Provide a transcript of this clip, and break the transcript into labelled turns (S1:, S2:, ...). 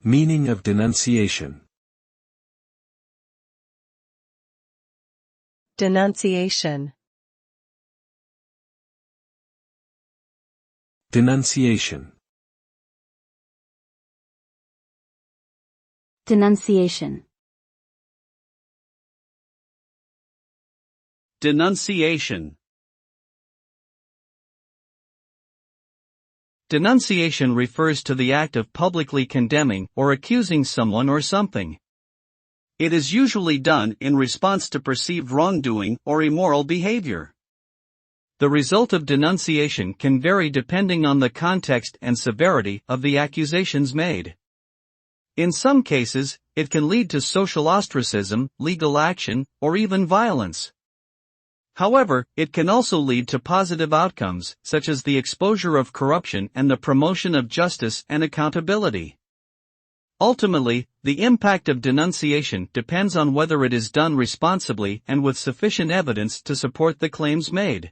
S1: Meaning of denunciation.
S2: Denunciation.
S1: Denunciation.
S3: Denunciation.
S4: Denunciation. Denunciation refers to the act of publicly condemning or accusing someone or something. It is usually done in response to perceived wrongdoing or immoral behavior. The result of denunciation can vary depending on the context and severity of the accusations made. In some cases, it can lead to social ostracism, legal action, or even violence. However, it can also lead to positive outcomes, such as the exposure of corruption and the promotion of justice and accountability. Ultimately, the impact of denunciation depends on whether it is done responsibly and with sufficient evidence to support the claims made.